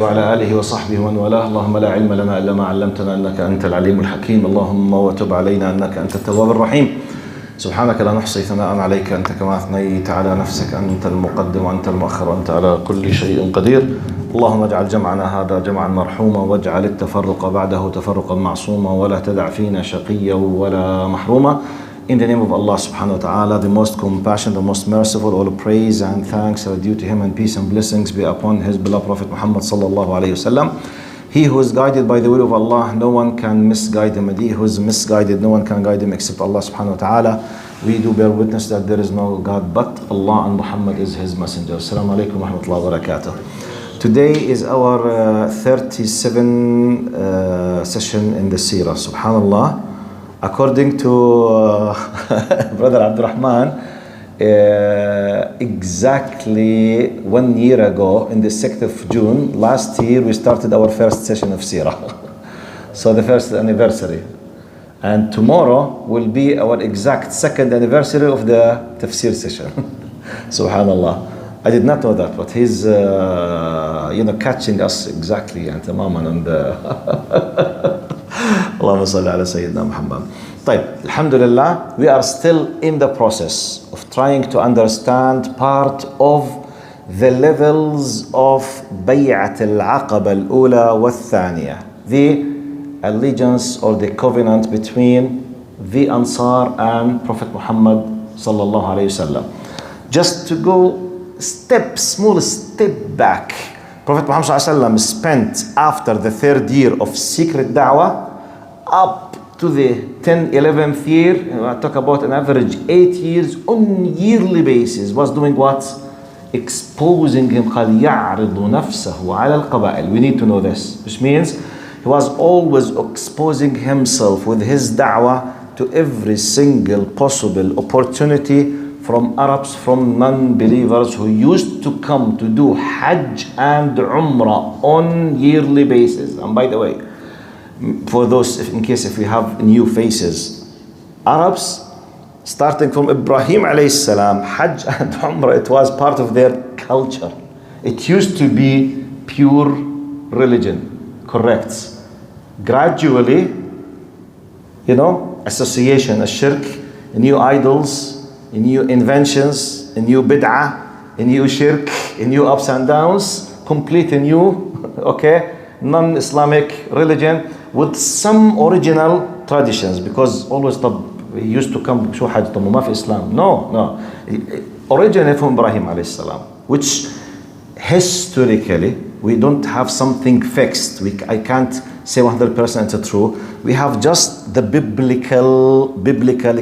وعلى آله وصحبه ومن والاه. اللهم لا علم لنا إلا ما علمتنا إنك أنت العليم الحكيم. اللهم وتب علينا إنك أنت التواب الرحيم. سبحانك لا نحصي ثناء عليك أنت كما أثنيت على نفسك. أنت المقدم وأنت المؤخر وأنت على كل شيء قدير. اللهم اجعل جمعنا هذا جمعا مرحوما واجعل التفرق بعده تفرقا معصوما ولا تدع فينا شقيا ولا محروما. In the name of Allah subhanahu wa ta'ala, the most compassionate, the most merciful, all praise and thanks are due to him, and peace and blessings be upon his beloved Prophet Muhammad sallallahu alayhi wasallam. He who is guided by the will of Allah, no one can misguide him, and he who is misguided, no one can guide him except Allah subhanahu wa ta'ala. We do bear witness that there is no God but Allah, and Muhammad is his messenger. Assalamu alaikum wa rahmatullahi wa barakatuh. Today is our 37 session in the Seerah. Subhanallah. According to Brother Abdurrahman, exactly 1 year ago, in the 6th of June, last year, we started our first session of Seerah. So the first anniversary. And tomorrow will be our exact second anniversary of the tafsir session. Subhanallah. I did not know that, but he's, catching us exactly and tamaman on the... Allahumma salli ala Sayyidina Muhammad. طيب, alhamdulillah, we are still in the process of trying to understand part of the levels of Bay'at al-Aqaba al-Ula wal-Thaniya, the allegiance or the covenant between the Ansar and Prophet Muhammad sallallahu alayhi wasallam. Just to go small step back, Prophet Muhammad sallallahu alayhi wasallam spent after the 3rd year of secret da'wah up to the 10th, 11th year, I talk about an average 8 years on yearly basis, was doing what? Exposing him. قال يعرض نفسه على القبائل. We need to know this, which means he was always exposing himself with his da'wah to every single possible opportunity from Arabs, from non-believers who used to come to do Hajj and Umrah on yearly basis. And by the way, for those, in case if we have new faces, Arabs, starting from Ibrahim alayhi salam, Hajj and Umrah, it was part of their culture. It used to be pure religion, correct? Gradually, association, a shirk, new idols, new inventions, new bid'ah, new shirk, new ups and downs, complete new, non-Islamic religion with some original traditions, because always he used to come شو حاجة طب ما في Islam. No. Originally from Ibrahim alayhi salam, which historically we don't have something fixed. I can't say 100% it's true. We have just the biblical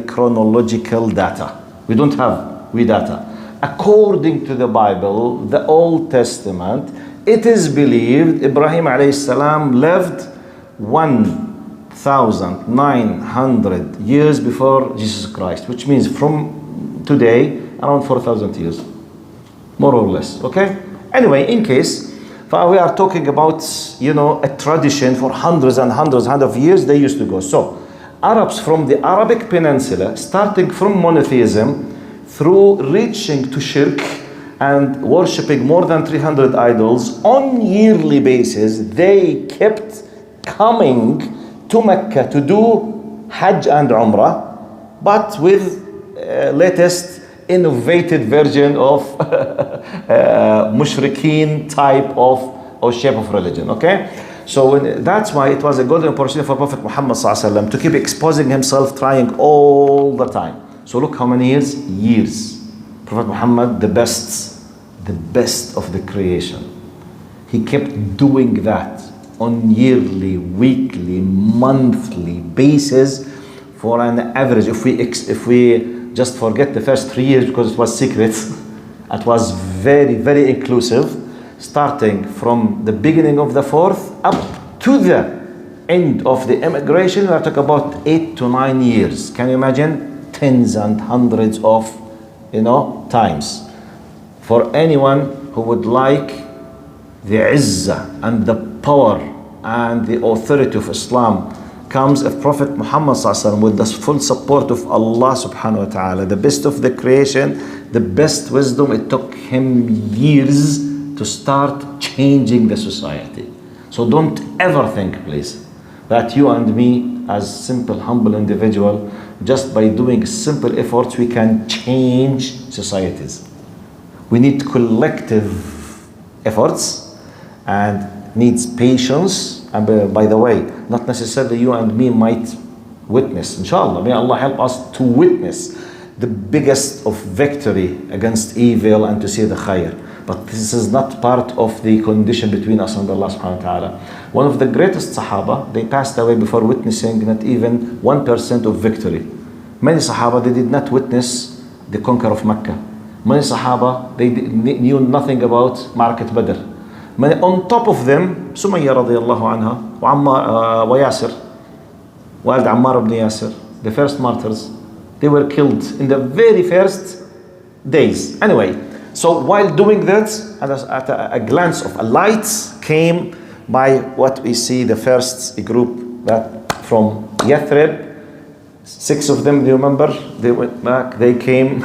chronological data. We don't have data. According to the Bible, the Old Testament, it is believed Ibrahim alayhi salam lived 1,900 years before Jesus Christ, which means from today around 4,000 years, more or less. Okay. Anyway, in case we are talking about a tradition for hundreds of years they used to go. So Arabs from the Arabic Peninsula, starting from monotheism through reaching to shirk and worshipping more than 300 idols on yearly basis, they kept coming to Mecca to do Hajj and Umrah, but with latest innovated version of mushrikeen type of or shape of religion. Okay, so that's why it was a golden opportunity for Prophet Muhammad sallallahu alaihi wasallam to keep exposing himself, trying all the time. So look how many years. Prophet Muhammad, the best of the creation. He kept doing that on yearly, weekly, monthly basis for an average. If we just forget the first 3 years because it was secret, it was very, very inclusive, starting from the beginning of the 4th up to the end of the immigration, we are talking about 8 to 9 years. Can you imagine? Tens and hundreds of times. For anyone who would like the izzah and the power and the authority of Islam comes if Prophet Muhammad with the full support of Allah subhanahu wa ta'ala, the best of the creation, the best wisdom. It took him years to start changing the society. So don't ever think, please, that you and me, as simple, humble individual, just by doing simple efforts, we can change societies. We need collective efforts and needs patience. And by the way, not necessarily you and me might witness, inshallah, may Allah help us to witness the biggest of victory against evil and to see the khair. But this is not part of the condition between us and Allah subhanahu wa ta'ala. One of the greatest Sahaba, they passed away before witnessing not even 1% of victory. Many Sahaba, they did not witness the conquer of Mecca. Many Sahaba, they knew nothing about Ma'rakat Badr. Many, on top of them, Sumayya radiyallahu anha, wa Yasir, Walid Ammar ibn Yasir, the first martyrs, they were killed in the very first days. Anyway, so while doing that, at a glance of a light came by what we see the first group that from Yathrib, 6 of them, do you remember? They went back, they came.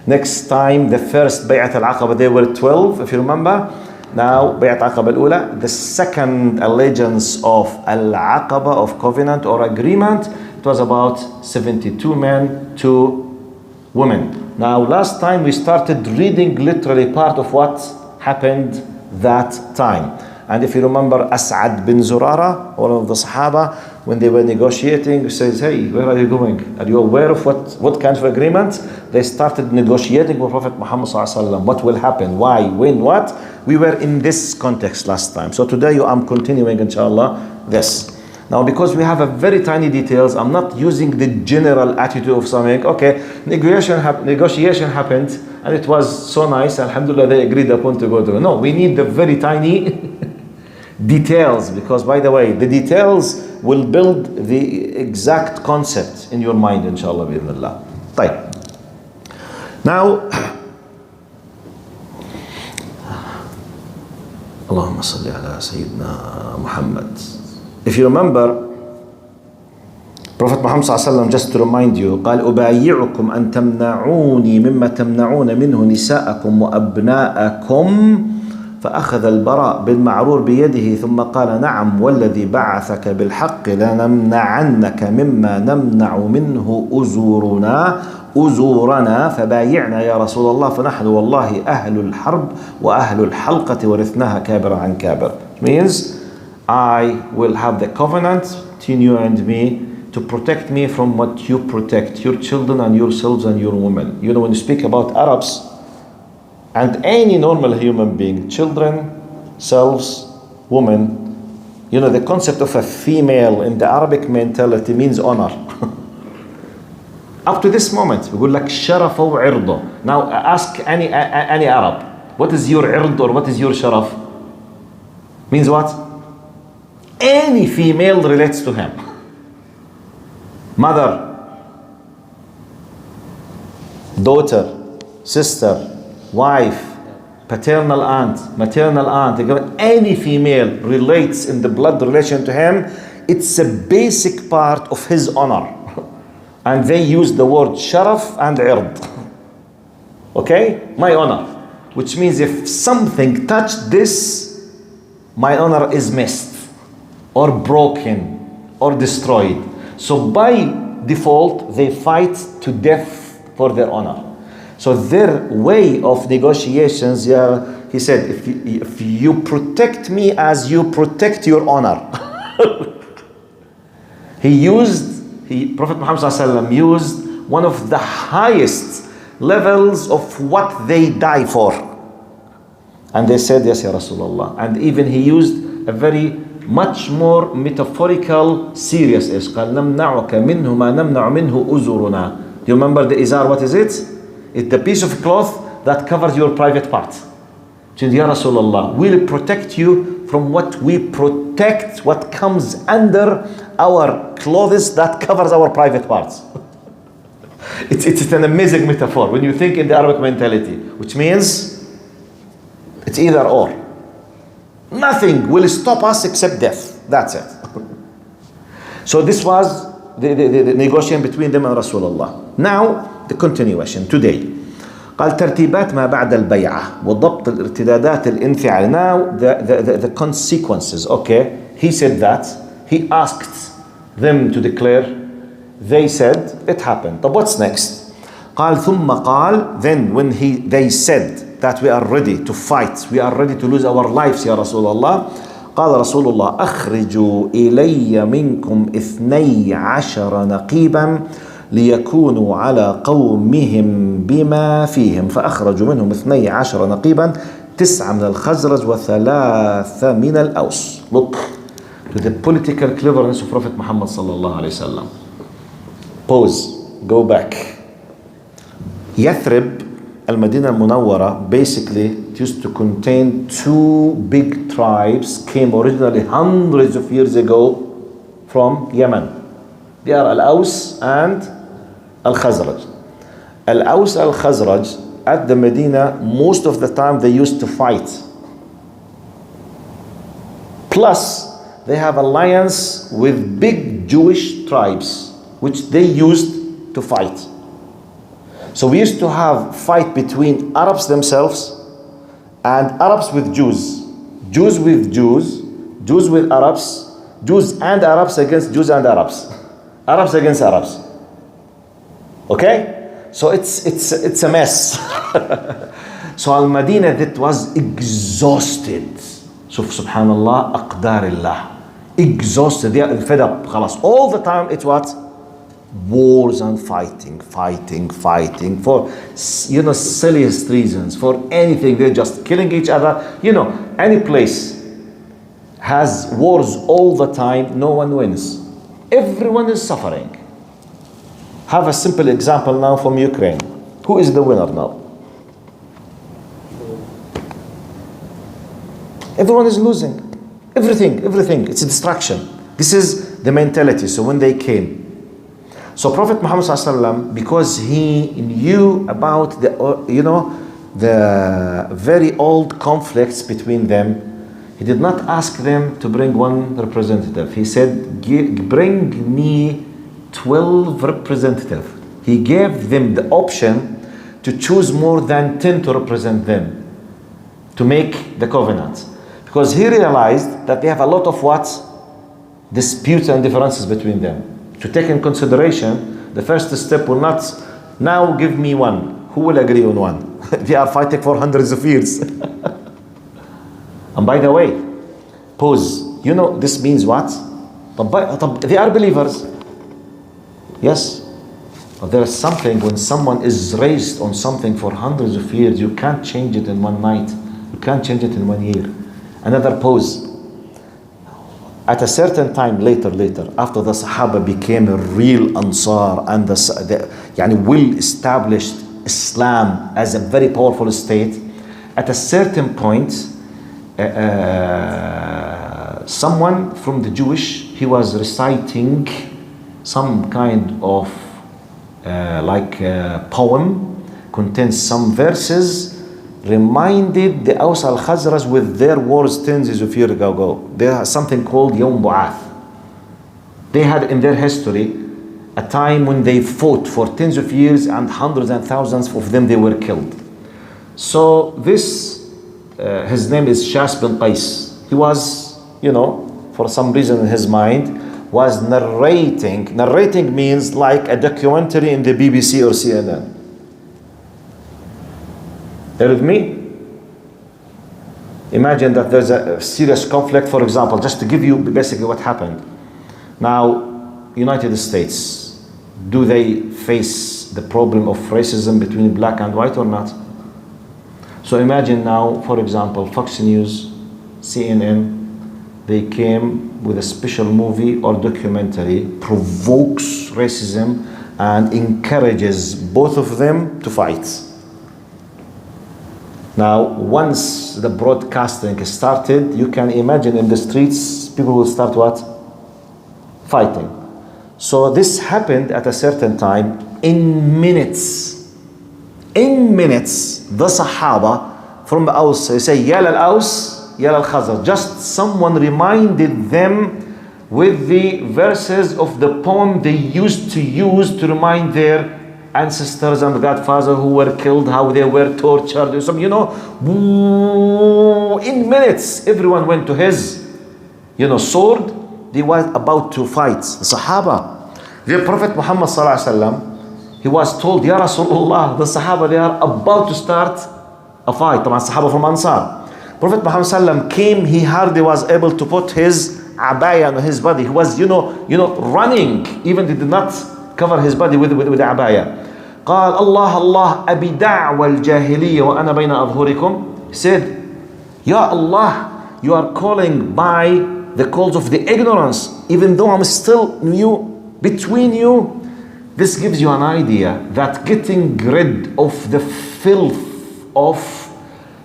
Next time, the first Bay'at al-Aqaba, they were 12, if you remember. Now, Bay'at al-Aqaba al-Ula, the second allegiance of al-Aqaba, of covenant or agreement, it was about 72 men, 2 women. Now, last time we started reading literally part of what happened that time. And if you remember As'ad bin Zurara, one of the Sahaba, when they were negotiating, he says, hey, where are you going? Are you aware of what kind of agreement? They started negotiating with Prophet Muhammad sallallahu alaihi wasallam. What will happen? Why? When? What? We were in this context last time. So today I'm continuing, inshallah, this. Now, because we have a very tiny details, I'm not using the general attitude of something. Okay, negotiation happened, and it was so nice. Alhamdulillah, they agreed upon to go through. No, we need the very tiny details, because by the way, the details will build the exact concept in your mind, inshallah, bi'idhnillah. طيب. Now, Allahumma salli ala Sayyidina Muhammad. If you remember, Prophet Muhammad صلى الله عليه وسلم, just to remind you, قال أبايعكم أن تمنعوني مما تمنعون منه نساءكم وأبناءكم فأخذ البراء بالمعرور بيده ثم قال نعم والذي بعثك بالحق لنمنعنك مما نمنع منه أزورنا فبايعنا يا رسول الله فنحن والله أهل الحرب وأهل الحلقة ورثناها كابر عن كابر. Means I will have the covenant between you and me to protect me from what you protect, your children and yourselves and your women. You know, when you speak about Arabs and any normal human being, children, selves, women, you know, the concept of a female in the Arabic mentality means honor. Up to this moment, we go like sharaf or irdo. Now ask any Arab, what is your ird or what is your sharaf? Means what? Any female relates to him. Mother, daughter, sister, wife, paternal aunt, maternal aunt, any female relates in the blood relation to him. It's a basic part of his honor. And they use the word sharaf and ird. Okay? My honor. Which means if something touched this, my honor is missed or broken or destroyed. So by default, they fight to death for their honor. So their way of negotiations, he said, if you protect me as you protect your honor. Prophet Muhammad ﷺ used one of the highest levels of what they die for. And they said, yes, Ya Rasulullah. And even he used a very much more metaphorical, serious is. قال نمنعك منه ما نمنع منه أزورنا. Do you remember the izar? What is it? It's the piece of cloth that covers your private part. Ya Rasulullah, we'll protect you from what we protect, what comes under our clothes that covers our private parts. It's an amazing metaphor when you think in the Arabic mentality, which means it's either or. Nothing will stop us except death. That's it. So this was the negotiation between them and Rasulullah. Now the continuation today. قال قال ترتيبات ما بعد البيعة وضبط الارتدادات الانفعال. Now the consequences. Okay, he said that. He asked them to declare. They said it happened. But what's next? قال ثم قال, then when they said that we are ready to fight, we are ready to lose our lives يا رسول الله, قال رسول الله أخرجوا إلي منكم 12 نقيبا ليكونوا على قومهم بما فيهم. فأخرجوا منهم 12 نقيبا, 9 من الخزرج و3 من الأوس. Look to the political cleverness of Prophet Muhammad صلى الله عليه وسلم. Pause, go back. Yathrib, Al-Madinah Al-Munawwara, basically it used to contain 2 big tribes, came originally hundreds of years ago from Yemen. They are Al-Aws and Al-Khazraj. Al-Aws Al-Khazraj at the Medina, most of the time they used to fight. Plus, they have alliance with big Jewish tribes, which they used to fight. So we used to have fight between Arabs themselves and Arabs with Jews, Jews with Jews, Jews with Arabs, Jews and Arabs against Jews and Arabs, Arabs against Arabs. Okay? So it's a mess. So Al-Madinah that was exhausted. So subhanallah, aqdarillah. Exhausted, they are fed up. خلاص. All the time it's what? Wars and fighting for, silliest reasons, for anything. They're just killing each other. Any place has wars all the time, no one wins. Everyone is suffering. Have a simple example now from Ukraine. Who is the winner now? Everyone is losing. Everything. It's a distraction. This is the mentality. So when they came, so Prophet Muhammad ﷺ, because he knew about the very old conflicts between them, he did not ask them to bring one representative. He said, bring me 12 representatives. He gave them the option to choose more than 10 to represent them, to make the covenant. Because he realized that they have a lot of disputes and differences between them. To take in consideration, the first step will not, now give me one. Who will agree on one? They are fighting for hundreds of years. And by the way, pause. This means what? They are believers. Yes. But there is something, when someone is raised on something for hundreds of years, you can't change it in one night. You can't change it in 1 year. Another pause. At a certain time later, after the Sahaba became a real Ansar and the well-established Islam as a very powerful state, at a certain point, someone from the Jewish, he was reciting some kind of poem, contains some verses, reminded the Aws al-Khazraj with their wars tens of years ago. There is something called Yawm Bu'ath. They had in their history a time when they fought for tens of years and hundreds and thousands of them they were killed. So this, his name is Shas bin Qais. He was, for some reason in his mind, was narrating. Narrating means like a documentary in the BBC or CNN. Are you with me? Imagine that there's a serious conflict, for example, just to give you basically what happened. Now, United States, do they face the problem of racism between black and white or not? So imagine now, for example, Fox News, CNN, they came with a special movie or documentary, provokes racism and encourages both of them to fight. Now, once the broadcasting started, you can imagine in the streets, people will start what? Fighting. So this happened at a certain time. In minutes, the Sahaba from the Aws, they say, Ya al-Aws, Ya al-Khazar. Just someone reminded them with the verses of the poem they used to use to remind their ancestors and grandfathers who were killed, how they were tortured. You know, in minutes, everyone went to his, sword. They were about to fight. The Sahaba. The Prophet Muhammad sallallahu alaihi wasallam, he was told, Ya Rasulullah, the Sahaba, they are about to start a fight. طبعا Sahaba from Ansar. Prophet Muhammad sallallahu alaihi wasallam came, he hardly was able to put his abaya on his body. He was, running. Even he did not cover his body with the abaya. قال الله الله أبي دعوى الجاهلية وأنا بين أظهركم. He said, Ya Allah, you are calling by the calls of the ignorance, even though I'm still between you. This gives you an idea that getting rid of the filth of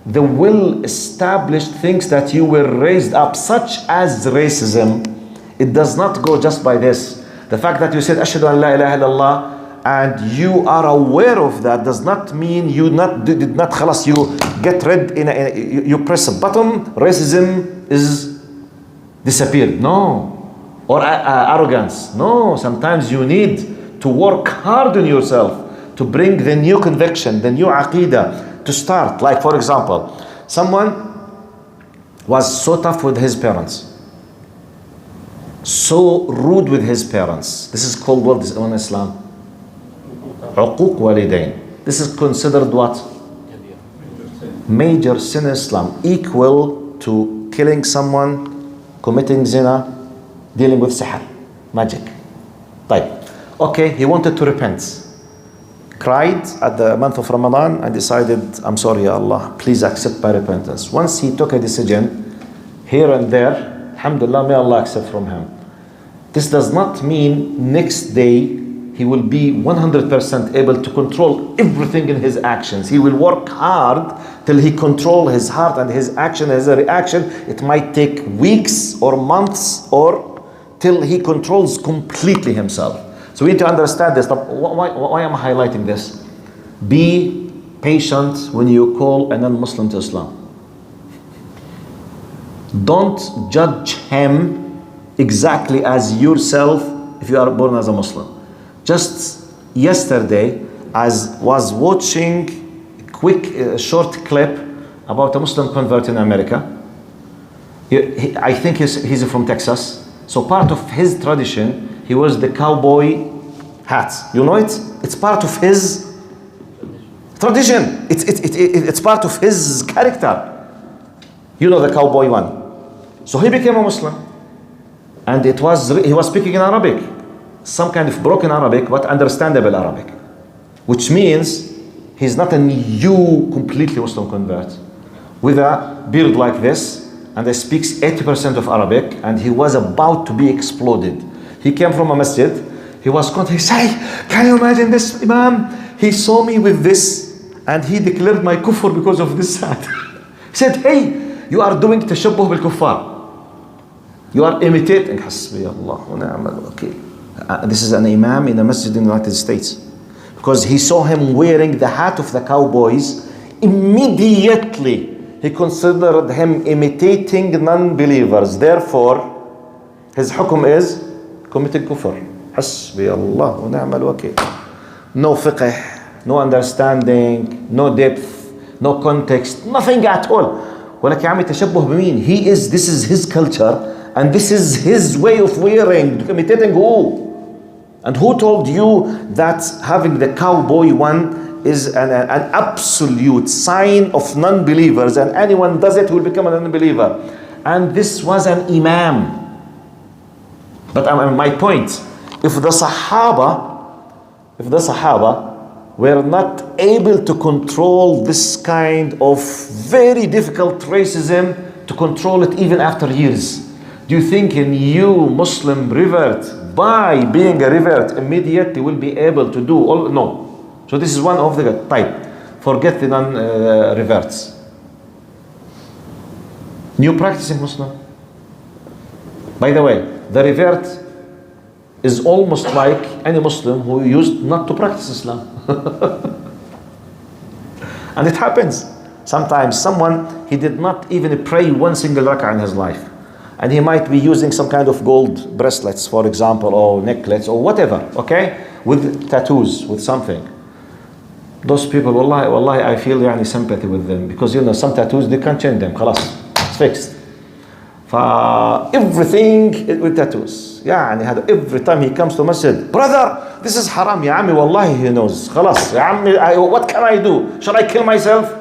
the well-established things that you were raised up, such as racism, it does not go just by this. The fact that you said Ashhadu an la ilaha illallah and you are aware of that does not mean you did not khalas, you get rid you press a button, racism is disappeared. No. Or arrogance. No. Sometimes you need to work hard on yourself to bring the new conviction, the new aqidah to start. Like for example, someone was so tough with his parents, so rude with his parents. This is called what in Islam? عقوق والدين. This is considered what? Major sin in Islam, equal to killing someone, committing zina, dealing with sihr, magic. طيب. Okay, he wanted to repent. Cried at the month of Ramadan and decided, I'm sorry, Ya Allah, please accept my repentance. Once he took a decision, here and there, alhamdulillah, may Allah accept from him. This does not mean next day he will be 100% able to control everything in his actions. He will work hard till he control his heart and his action as a reaction. It might take weeks or months or till he controls completely himself. So we need to understand this. Why am I highlighting this? Be patient when you call a non-Muslim to Islam. Don't judge him exactly as yourself if you are born as a Muslim. Just yesterday, I was watching a quick, short clip about a Muslim convert in America. I think he's from Texas. So part of his tradition, he wears the cowboy hat. You know it? It's part of his tradition. It's part of his character. You know the cowboy one. So he became a Muslim. And he was speaking in Arabic. Some kind of broken Arabic, but understandable Arabic. Which means he's not a new completely Muslim convert. With a beard like this, and he speaks 80% of Arabic, and he was about to be exploded. He came from a masjid. He was content. He said, can you imagine this, Imam? He saw me with this, and he declared my kufr because of this hat. He said, hey, you are doing tashabbuh bil kuffar. You are imitating. Hasbi Allah wa ni'mal wakil. This is an imam in a masjid in the United States. Because he saw him wearing the hat of the cowboys. Immediately, he considered him imitating non-believers. Therefore, his hukum is committing kufr. Hasbi Allah wa ni'mal wakil. No fiqh, no understanding, no depth, no context, nothing at all. ولك يا عمي تشبه بمين? This is his culture and this is his way of wearing. Imitating who? And who told you that having the cowboy one is an absolute sign of non-believers, and anyone does it will become a non-believer? And this was an imam. But my point, if the Sahaba were not able to control this kind of very difficult racism, to control it even after years, do you think a new Muslim revert, by being a revert, immediately will be able to do all? No. So this is one of the type. Forget the non-reverts. New practicing Muslim. By the way, the revert is almost like any Muslim who used not to practice Islam. And it happens. Sometimes someone, he did not even pray one single rak'ah in his life. And he might be using some kind of gold bracelets, for example, or necklace, or whatever, okay? With tattoos, with something. Those people, wallahi, I feel يعني sympathy with them, because you know some tattoos they can't change them. خلاص, it's fixed. Everything with tattoos. يعني هذا every time he comes to masjid, brother, this is haram. يا عمي والله he knows. خلاص يا عمي, what can I do? Shall I kill myself?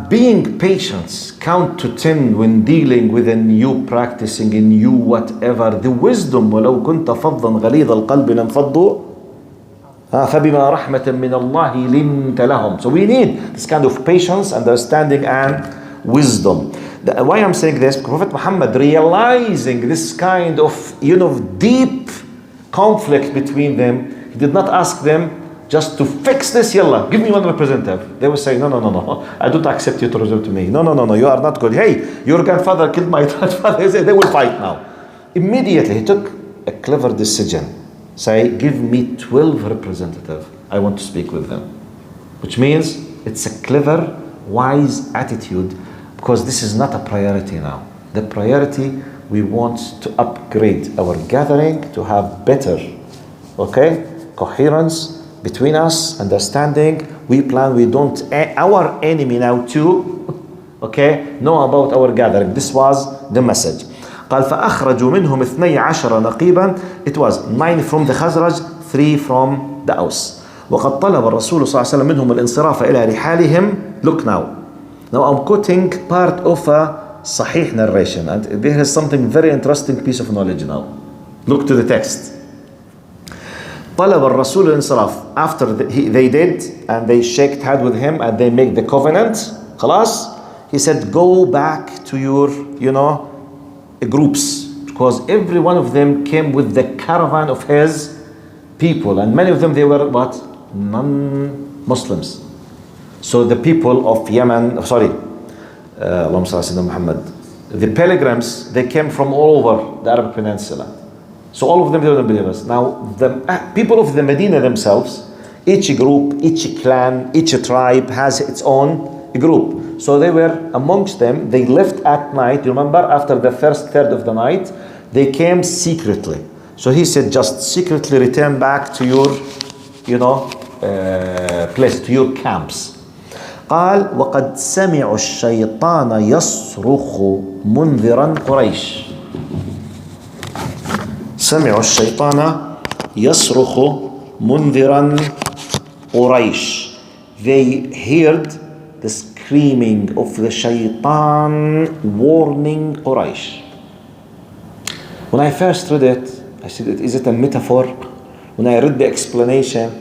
Being patient, count to 10 when dealing with a new practicing, a new whatever, the wisdom. ولو كنت فظا غليظ القلب لانفضوا فبما رحمة من الله لنت لهم. So we need this kind of patience, understanding, and wisdom. Why I'm saying this? Prophet Muhammad, realizing this kind of deep conflict between them, he did not ask them just to fix this. Yalla, give me one representative. They will say, no, I don't accept you to represent me. No, you are not good. Hey, your grandfather killed my grandfather. They will fight now. Immediately he took a clever decision. Say, give me 12 representatives. I want to speak with them. Which means it's a clever, wise attitude, because this is not a priority now. The priority, we want to upgrade our gathering to have better, coherence between us, understanding. We plan, we don't, our enemy now too, know about our gathering. This was the message. قال فأخرجوا منهم 12 نقيبا. It was 9 from the خزرج, 3 from the أوس. وقد طلب الرسول صلى الله عليه وسلم منهم الانصراف إلى رحالهم. Look now I'm quoting part of a Sahih narration, and there is something very interesting piece of knowledge now. Look to the text. طلب الرسول الانصراف. After they did, and they shook hands with him, and they make the covenant. خلاص. He said, go back to your, groups, because every one of them came with the caravan of his people, and many of them, they were what? Non-Muslims. So the people of Yemen, Allahumma salli ala Muhammad, the pilgrims, they came from all over the Arabic Peninsula. So all of them, they were believers. Now the people of the Medina themselves, each group, each clan, each tribe has its own group. So they were amongst them. They left at night. You remember, after the first third of the night, they came secretly. So he said, just secretly return back to your, place, to your camps. قال وقد سمع الشيطان يصرخ منذرا قريش. سمع الشيطان يصرخ منذرا قريش. They heard the screaming of the shaitan warning Quraysh. When I first read it, I said, is it a metaphor? When I read the explanation,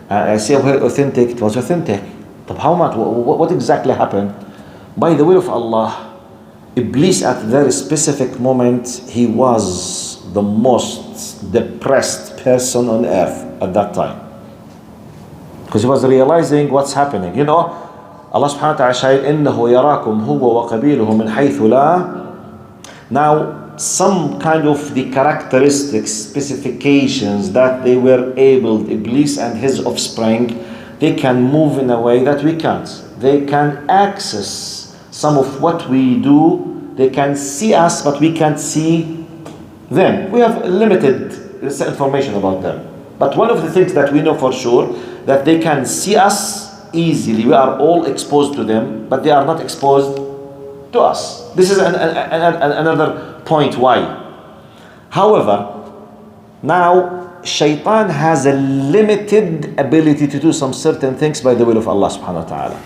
I see how authentic, it was authentic. But how much, what exactly happened? By the will of Allah, Iblis at that specific moment, he was the most depressed person on earth at that time. Because he was realizing what's happening. Allah subhanahu wa ta'ala said, إِنَّهُ يَرَاكُمْ هُوَ وَقَبِيلُهُ مِنْ حَيْثُ لَا. Now, some kind of the characteristics, specifications that they were able, Iblis and his offspring, they can move in a way that we can't. They can access some of what we do. They can see us, but we can't see them. We have limited information about them. But one of the things that we know for sure, that they can see us easily. We are all exposed to them, but they are not exposed to us. This is another point why. However, now Shaitan has a limited ability to do some certain things by the will of Allah subhanahu wa ta'ala.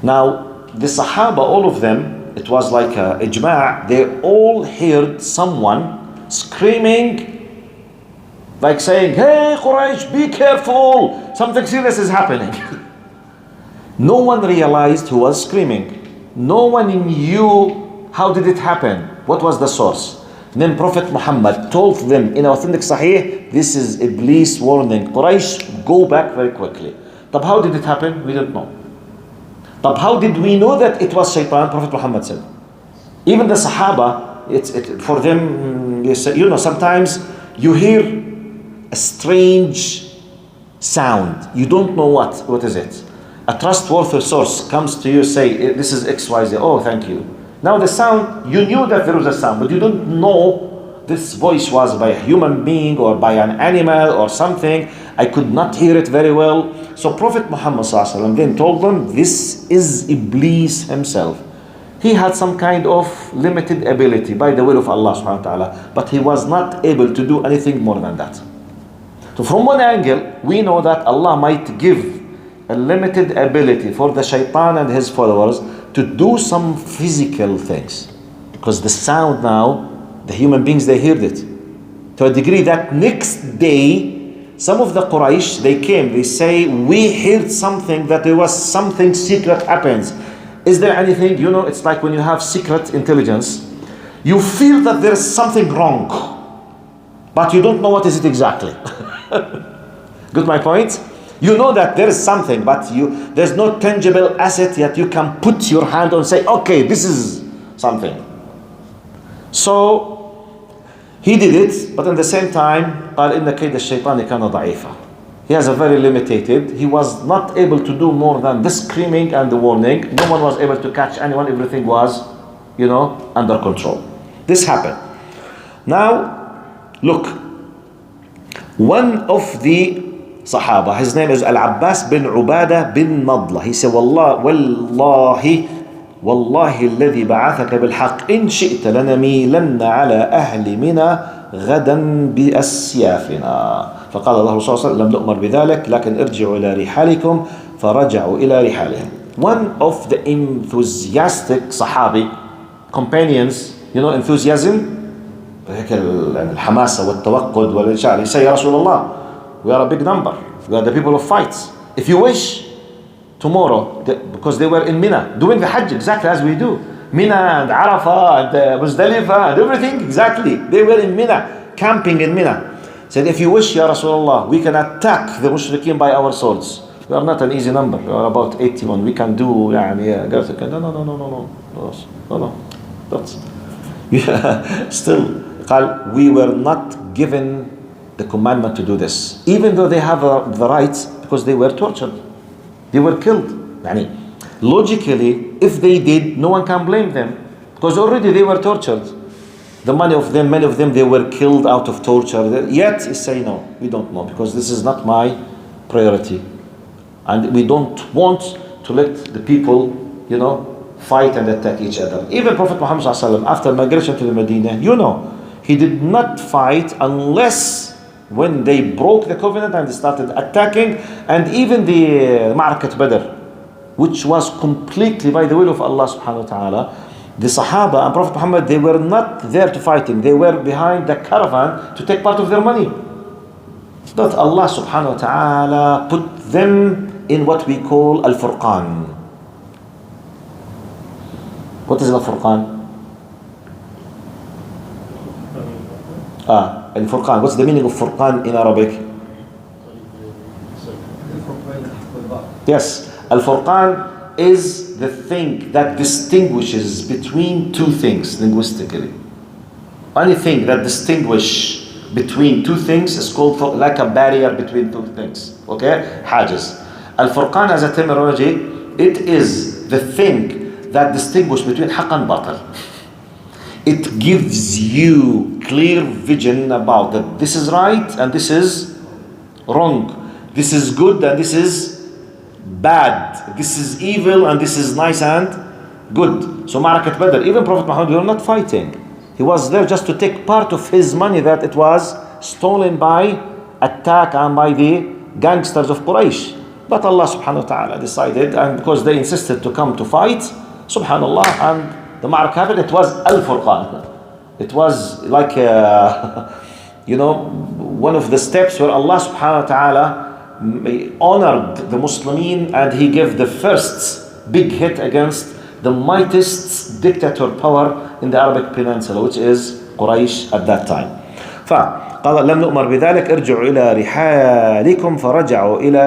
Now, the Sahaba, all of them, it was like a ijma', they all heard someone screaming, like saying, hey Quraysh, be careful, something serious is happening. No one realized who was screaming. No one knew how did it happen, what was the source. Then Prophet Muhammad told them in authentic Sahih, this is Iblis warning Quraysh, go back very quickly. But how did it happen? We don't know. But how did we know that it was Shaitan? Prophet Muhammad said. Even the Sahaba, for them, sometimes you hear a strange sound. You don't know what is it. A trustworthy source comes to you, say, this is XYZ. Oh, thank you. Now the sound, you knew that there was a sound, but you don't know this voice was by a human being or by an animal or something. I could not hear it very well. So Prophet Muhammad ﷺ then told them, this is Iblis himself. He had some kind of limited ability by the will of Allah subhanahu wa ta'ala, but he was not able to do anything more than that. So from one angle, we know that Allah might give a limited ability for the shaitan and his followers to do some physical things. Because the sound now, the human beings, they heard it. To a degree that next day, some of the Quraysh, they came, they say, we heard something, that there was something secret happens. Is there anything, you know, it's like when you have secret intelligence, you feel that there is something wrong, but you don't know what is it exactly. Got my point? You know that there is something, but there's no tangible asset yet you can put your hand on and say, okay, this is something. So he did it, but at the same time, قال إن كيد الشيطان كان ضعيفا. He has a very limited. He was not able to do more than the screaming and the warning. No one was able to catch anyone. Everything was, you know, under control. This happened. Now, look. One of the Sahaba, his name is Al-Abbas bin Ubadah bin Nadla. He said, والله الذي بعثك بالحق إن شئت لنميلن على أهل منى غدا بأسيافنا. فقال الله صلى الله عليه وسلم لم نؤمر بذلك لكن ارجعوا إلى رحالكم فرجعوا إلى رحالهم. One of the enthusiastic Sahabi companions, you know, enthusiasm, الحماسة والتوقد والإنشاء. He said, يا رسول الله, we are a big number. We are the people of fights. If you wish, tomorrow, because they were in Mina doing the Hajj exactly as we do. Mina and Arafah and Muzdalifah and everything exactly. They were in Mina, camping in Mina. Said, if you wish, Ya Rasulullah, we can attack the mushrikeen by our swords. We are not an easy number. We are about 81. We can do, no. That's, still, we were not given the commandment to do this. Even though they have the rights, because they were tortured. They were killed. Logically, if they did, no one can blame them. Because already they were tortured. Many of them, they were killed out of torture. Yet, he say, no, we don't know. Because this is not my priority. And we don't want to let the people, you know, fight and attack each other. Even Prophet Muhammad ﷺ, after migration to the Medina, you know, he did not fight unless when they broke the covenant and they started attacking, and even the Ma'rakat Badr, which was completely by the will of Allah subhanahu wa ta'ala, the Sahaba and Prophet Muhammad, they were not there to fighting. They were behind the caravan to take part of their money. But Allah subhanahu wa ta'ala put them in what we call Al-Furqan. What is Al-Furqan? Al-Furqan. What's the meaning of Furqan in Arabic? Yes. Al-Furqan is the thing that distinguishes between two things linguistically. Anything that distinguishes between two things is called like a barrier between two things. Okay? Hajiz. Al-Furqan as a terminology, it is the thing that distinguishes between haqq and batil. It gives you clear vision about that this is right and this is wrong. This is good and this is bad. This is evil and this is nice and good. So Ma'rakat Badr, even Prophet Muhammad, we were not fighting. He was there just to take part of his money that it was stolen by attack and by the gangsters of Quraysh. But Allah subhanahu wa ta'ala decided, and because they insisted to come to fight, subhanallah, and the Ma'rakat happened, it was Al-Furqan. It was like, you know, one of the steps where Allah subhanahu wa ta'ala honored the Muslimin and he gave the first big hit against the mightiest dictator power in the Arabic Peninsula, which is Quraysh at that time. فقال لم نؤمر بذلك ارجعوا إلى رحالكم فرجعوا إلى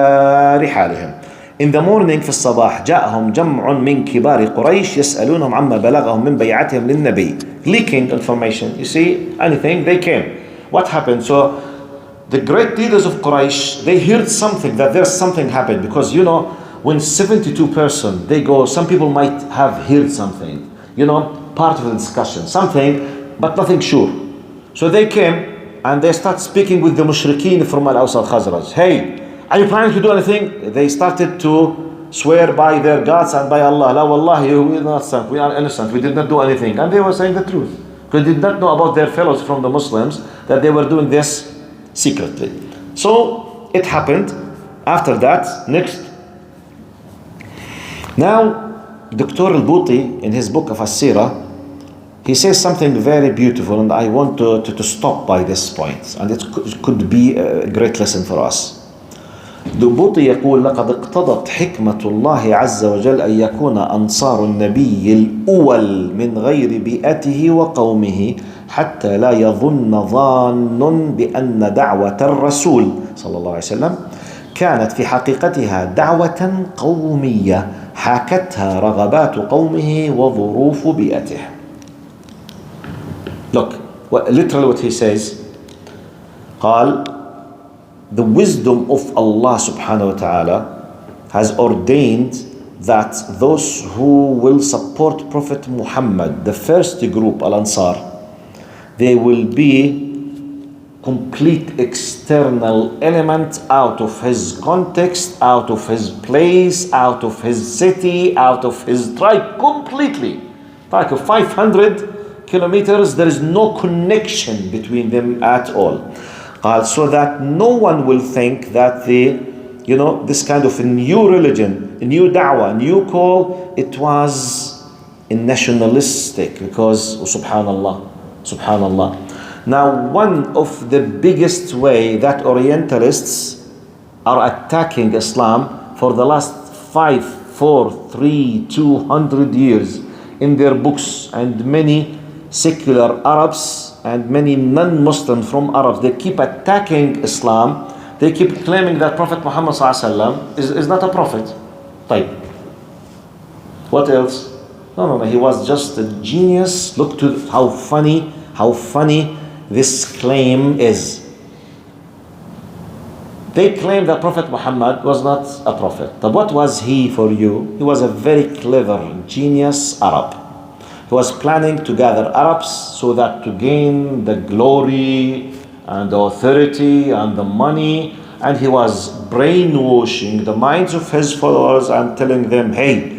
رحالهم. In the morning في الصباح جاءهم جمع من كبار قريش يسألونهم عما بلغهم من بيعتهم للنبي. Leaking information. You see, anything, they came. What happened? So the great leaders of Quraysh, they heard something, that there's something happened. Because, you know, when 72 person, they go, some people might have heard something. You know, part of the discussion. Something, but nothing sure. So they came and they start speaking with the mushrikeen from Al-Aws al-Khazraj. Hey, are you planning to do anything? They started to swear by their gods and by Allah. La wallahi, we are not, we are innocent. We did not do anything. And they were saying the truth. They did not know about their fellows from the Muslims that they were doing this secretly. So it happened. After that, next. Now, Dr. Al-Buti, in his book of Seerah, he says something very beautiful, and I want to stop by this point, and it could be a great lesson for us. البوطي يقول لقد اقتضت حكمة الله عز وجل أن يكون أنصار النبي الأول من غير بيئته وقومه حتى لا يظن ظان بأن دعوة الرسول صلى الله عليه وسلم كانت في حقيقتها دعوة قومية حاكتها رغبات قومه وظروف بيئته. Look, literally what he says, قال the wisdom of Allah subhanahu wa ta'ala has ordained that those who will support Prophet Muhammad, the first group, Al-Ansar, they will be complete external element out of his context, out of his place, out of his city, out of his tribe, completely. Like 500 kilometers, there is no connection between them at all. So that no one will think that this kind of a new religion, a new da'wah, a new call, it was nationalistic, because subhanallah. Now, one of the biggest way that Orientalists are attacking Islam for the last 200 years in their books, and many secular Arabs and many non-Muslims from Arabs, they keep attacking Islam. They keep claiming that Prophet Muhammad is not a prophet. Type. What else? No, he was just a genius. Look to how funny this claim is. They claim that Prophet Muhammad was not a prophet. But what was he for you? He was a very clever, genius Arab. He was planning to gather Arabs so that to gain the glory and the authority and the money, and he was brainwashing the minds of his followers and telling them, hey,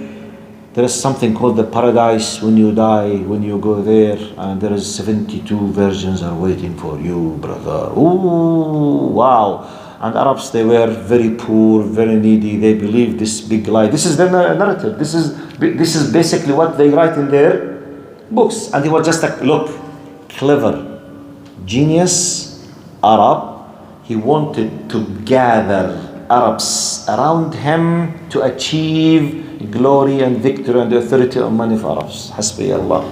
there is something called the paradise when you die, when you go there, and there is 72 virgins are waiting for you, brother. Ooh, wow. And Arabs, they were very poor, very needy. They believed this big lie. This is their narrative. This is basically what they write in their books. And he was just clever, genius Arab. He wanted to gather Arabs around him to achieve glory and victory and authority and money for Arabs. حسبي Allah.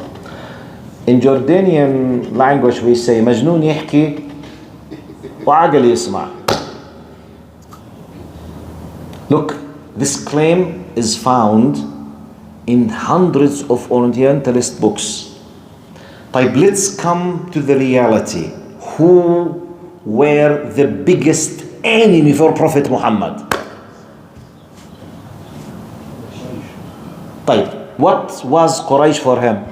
In Jordanian language we say مجنون يحكي وعقل يسمع. Look, this claim is found in hundreds of Orientalist books. But let's come to the reality. Who were the biggest enemy for Prophet Muhammad? What was Quraysh for him?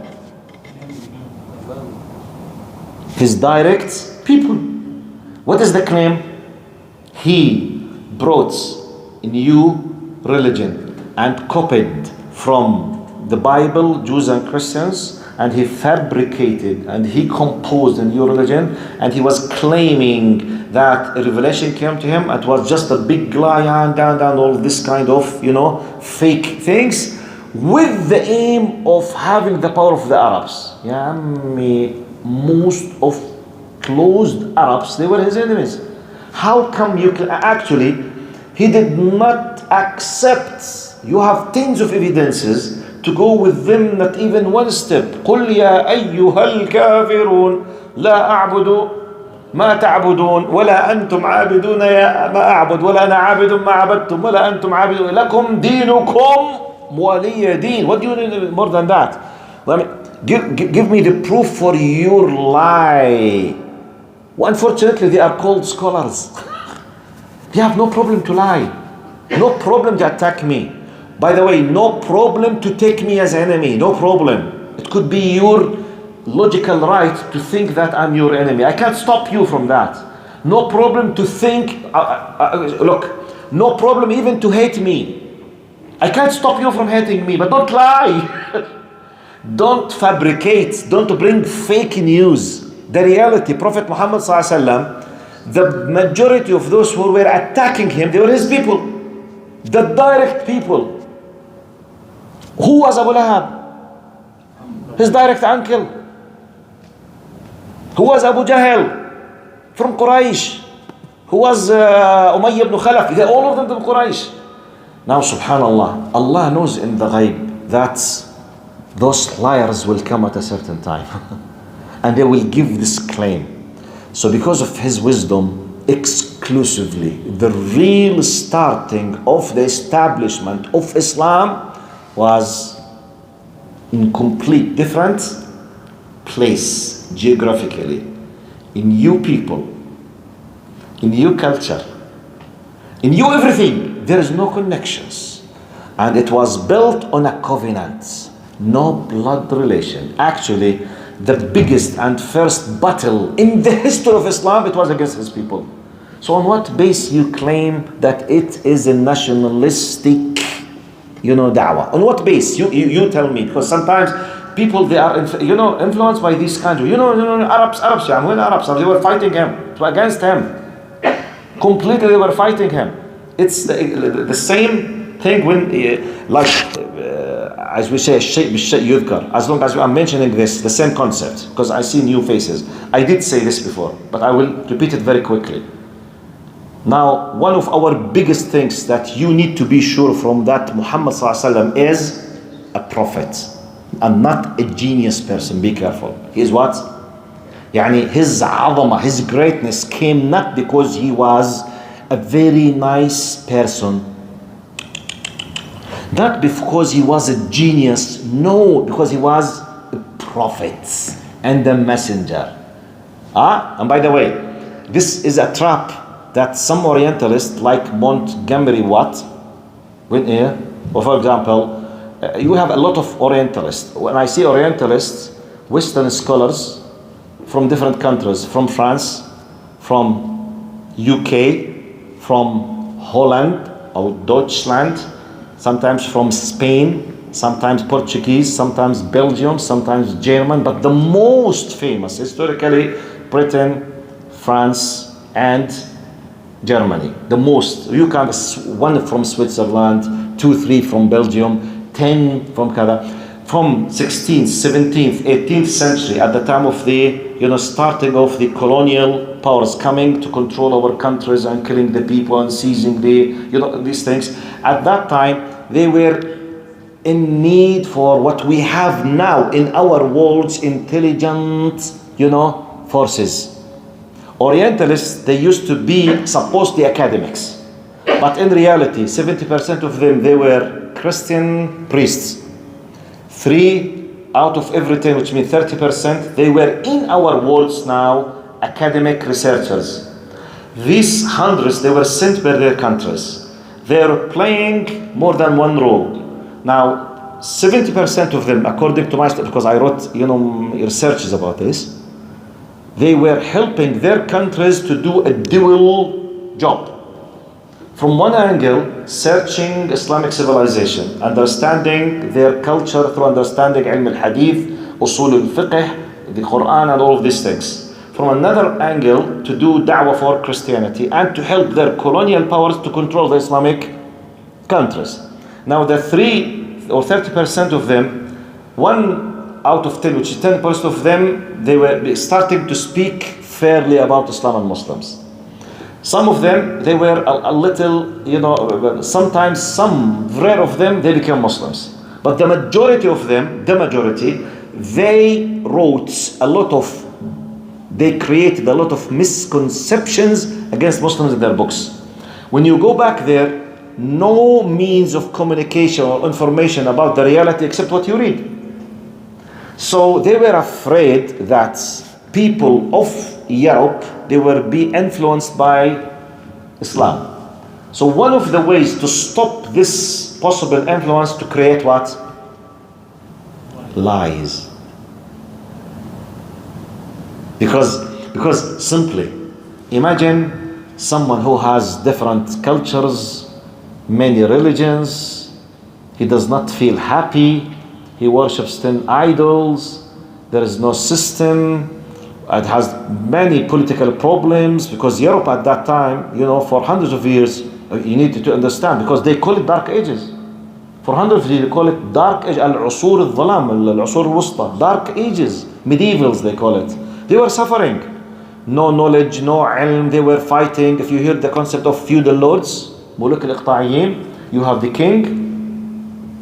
His direct people. What is the claim? He brought a new religion and copied from the Bible, Jews and Christians, and he fabricated and he composed a new religion, and he was claiming that a revelation came to him. It was just a big lie and all this kind of fake things, with the aim of having the power of the Arabs. Most of closed Arabs, they were his enemies. How come you can actually? He did not accept. You have tens of evidences to go with them, not even one step. قل يا أيها الكافرون لا أعبد ما تعبدون ولا أنتم عابدون ما أعبد ولا أنا عابد ما عبدتم ولا أنتم عابدون لكم دينكم ولي دين. What do you need more than that? Give me the proof for your lie. Well, unfortunately, they are called scholars. They have no problem to lie, no problem to attack me. By the way, no problem to take me as enemy, no problem. It could be your logical right to think that I'm your enemy. I can't stop you from that. No problem to think, look, no problem even to hate me. I can't stop you from hating me, but don't lie. Don't fabricate, don't bring fake news. The reality, Prophet Muhammad ﷺ, the majority of those who were attacking him, they were his people, the direct people. Who was Abu Lahab? His direct uncle. Who was Abu Jahl? From Quraysh. Who was Umayyah ibn Khalaf? They all of them from Quraysh. Now subhanallah, Allah knows in the ghaib that those liars will come at a certain time and they will give this claim. So because of his wisdom, exclusively, the real starting of the establishment of Islam was in complete different place geographically, in you people, in you culture, in you everything. There is no connections, and it was built on a covenant, no blood relation. Actually, the biggest and first battle in the history of Islam, it was against his people. So on what base you claim that it is a nationalistic, da'wah? On what base? You tell me, because sometimes people, they are influenced by these kinds of Arabs, when Arabs, they were fighting him, against him completely. They were fighting him. It's the same thing when as we say, يغفر. As long as I'm mentioning this, the same concept, because I see new faces. I did say this before, but I will repeat it very quickly. Now, one of our biggest things that you need to be sure from that Muhammad ﷺ is a prophet and not a genius person. Be careful. He is what? His عظمة, his greatness came not because he was a very nice person, not because he was a genius, no, because he was a prophet and a messenger. And by the way, this is a trap that some Orientalists like Montgomery Watt, or for example, you have a lot of Orientalists. When I say Orientalists, Western scholars from different countries, from France, from UK, from Holland or Deutschland, sometimes from Spain, sometimes Portuguese, sometimes Belgium, sometimes German, but the most famous historically Britain, France, and Germany. The most. You can one from Switzerland, 2, 3 from Belgium, 10 from Canada. From 16th, 17th, 18th century, at the time of the starting of the colonial powers coming to control our countries and killing the people and seizing these things. At that time, they were in need for what we have now in our world's intelligent, forces. Orientalists, they used to be supposedly academics, but in reality, 70% of them, they were Christian priests. 3 out of every 10, which means 30%, they were in our worlds now academic researchers. These hundreds, they were sent by their countries. They are playing more than one role. Now, 70% of them, according to my study, because I wrote researches about this, they were helping their countries to do a dual job. From one angle, searching Islamic civilization, understanding their culture through understanding ilm al-hadith, usul al-fiqh, the Quran, and all of these things. From another angle, to do da'wah for Christianity and to help their colonial powers to control the Islamic countries. Now the 3 or 30% of them, 1 out of 10, which is 10% of them, they were starting to speak fairly about Islam and Muslims. Some of them, they were a little, sometimes some rare of them, they became Muslims. But the majority of them, they created a lot of misconceptions against Muslims in their books. When you go back there, no means of communication or information about the reality except what you read. So they were afraid that people of Europe, they will be influenced by Islam. So one of the ways to stop this possible influence, to create what? Lies. Because simply, imagine someone who has different cultures, many religions, he does not feel happy, he worships 10 idols, there is no system, it has many political problems, because Europe at that time, for hundreds of years, you need to understand, because they call it Dark Ages. For hundreds of years, they call it Dark Age, Al-Usur al-Dhalam, Al-Usur al-Wusta, Dark Ages, medievals they call it. They were suffering. No knowledge, no ilm, they were fighting. If you hear the concept of feudal lords, Muluk al-Iqta'iyyin, you have the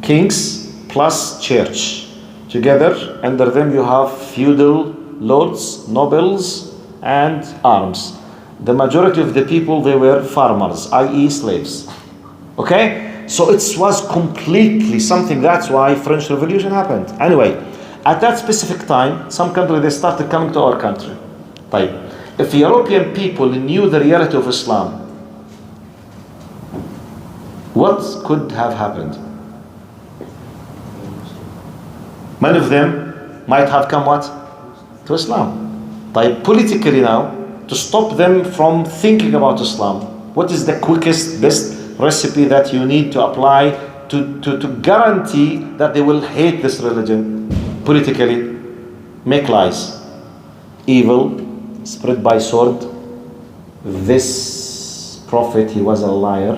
kings plus church. Together, under them you have feudal lords, nobles, and arms. The majority of the people, they were farmers, i.e. slaves. Okay? So it was completely something, that's why French Revolution happened. Anyway, at that specific time, some countries, they started coming to our country. Right? If European people knew the reality of Islam, what could have happened? Many of them might have come what? To Islam. Right? Politically now, to stop them from thinking about Islam, what is the quickest, best recipe that you need to apply to guarantee that they will hate this religion politically? Make lies. Evil, spread by sword. This prophet, he was a liar.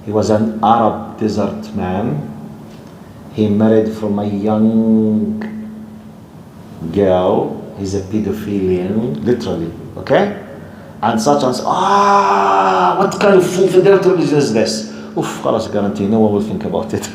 He was an Arab desert man. He married from a young girl. He's a pedophilian, literally, okay? And such and such. What kind of fidelity religion is this? Khalas, guarantee, no one will think about it.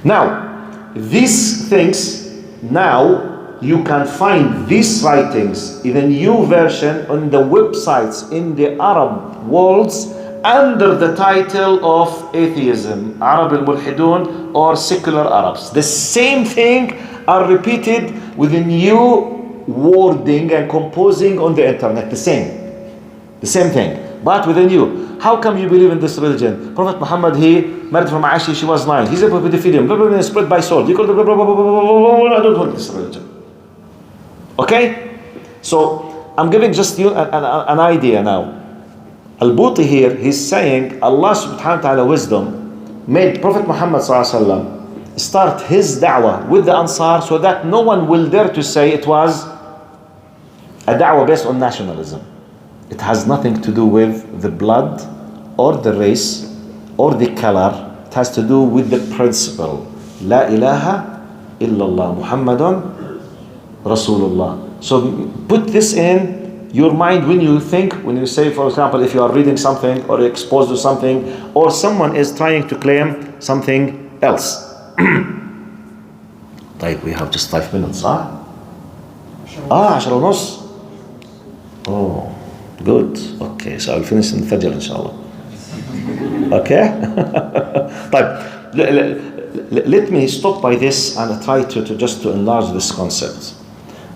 Now, these things, now you can find these writings in a new version on the websites in the Arab worlds under the title of atheism, Arab al-Mulhidun, or secular Arabs. The same thing are repeated with a new wording and composing on the internet. The same thing, but with a new. How come you believe in this religion? Prophet Muhammad, he married from Aisha, she was 9. He's a pedophilian, spread by sword. You call it, I don't want this religion. Okay? So, I'm giving just you an idea now. Al-Buti here, he's saying Allah subhanahu wa ta'ala wisdom made Prophet Muhammad sallallahu alaihi wasallam start his da'wah with the Ansar so that no one will dare to say it was a da'wah based on nationalism. It has nothing to do with the blood or the race or the color. It has to do with the principle. La ilaha illallah Muhammadun Rasulullah. So put this in your mind when you think, when you say, for example, if you are reading something or exposed to something, or someone is trying to claim something else. طيب, we have just 5 minutes, huh? 10:30. Oh, good. Okay, so I'll finish in the Fajr, inshallah. Okay? طيب, let me stop by this and try to enlarge this concept.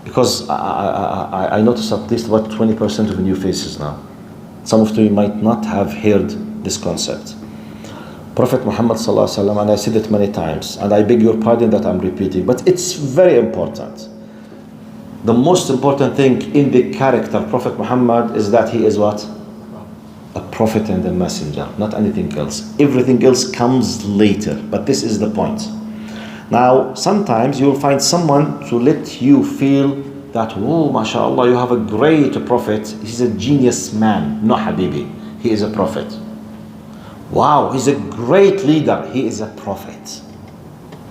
Because I noticed at least about 20% of new faces now. Some of you might not have heard this concept. Prophet Muhammad sallallahu alaihi wasallam, and I said it many times, and I beg your pardon that I'm repeating, but it's very important. The most important thing in the character of Prophet Muhammad is that he is what? A prophet and a messenger, not anything else. Everything else comes later, but this is the point. Now, sometimes you'll find someone to let you feel that, oh, mashallah, you have a great prophet. He's a genius man. No, habibi, he is a prophet. Wow, he's a great leader. He is a prophet.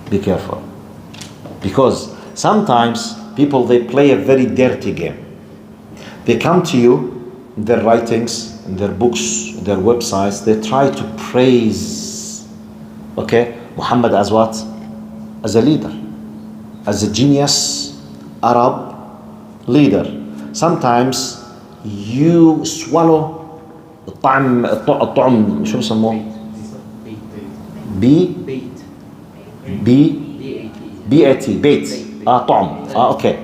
Be careful. Because sometimes people, they play a very dirty game. They come to you in their writings, in their books, in their websites. They try to praise, okay, Muhammad as what? As a leader, as a genius Arab leader. Sometimes you swallow الطعم شو بسموه؟ بيت طعم. Okay.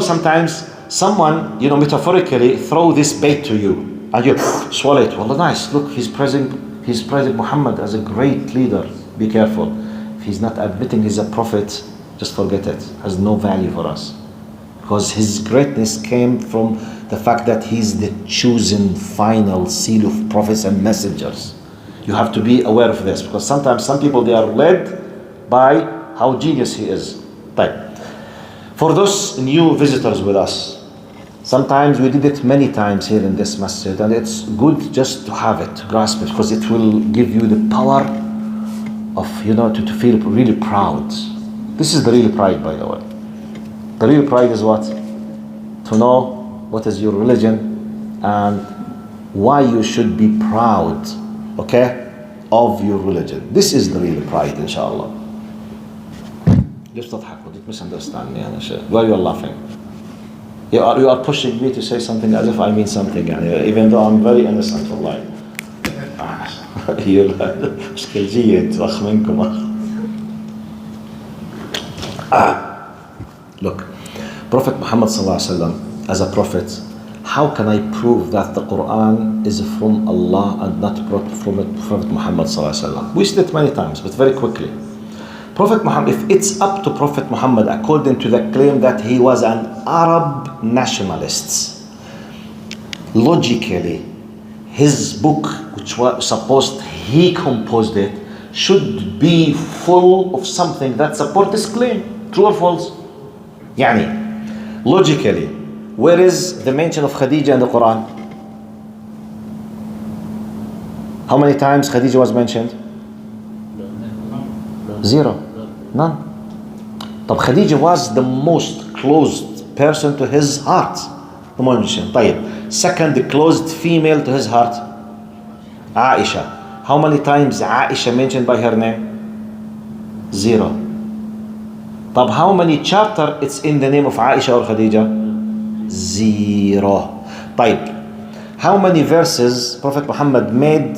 Sometimes someone, metaphorically throw this bait to you and you swallow it. Well, nice. Look, he's praising Muhammad as a great leader. Be careful. If he's not admitting he's a prophet, just forget it. Has no value for us. Because his greatness came from the fact that he's the chosen final seal of prophets and messengers. You have to be aware of this, because sometimes some people, they are led by how genius he is. Right. For those new visitors with us, sometimes we did it many times here in this masjid, and it's good just to have it, to grasp it, because it will give you the power of, to feel really proud. This is the real pride, by the way. The real pride is what? To know what is your religion and why you should be proud, okay, of your religion. This is the real pride, inshallah. ليش تضحك? Don't misunderstand me. Why you are laughing? You are pushing me to say something as if I mean something, even though I'm very innocent والله. مشكلجية انت اخ منكم. Look, Prophet Muhammad sallallahu alaihi wasallam, as a prophet, how can I prove that the Quran is from Allah and not from Prophet Muhammad sallallahu alaihi wasallam? We said it many times, but very quickly. Prophet Muhammad, if it's up to Prophet Muhammad, according to the claim that he was an Arab nationalist, logically, his book, which was supposed he composed it, should be full of something that supports this claim. True or false? Logically, where is the mention of Khadija in the Quran? How many times Khadija was mentioned? 0. None. But Khadija was the most closed person to his heart. Second, the closed female to his heart, Aisha. How many times Aisha mentioned by her name? 0. But how many chapter it's in the name of Aisha or Khadija? 0. How many verses Prophet Muhammad made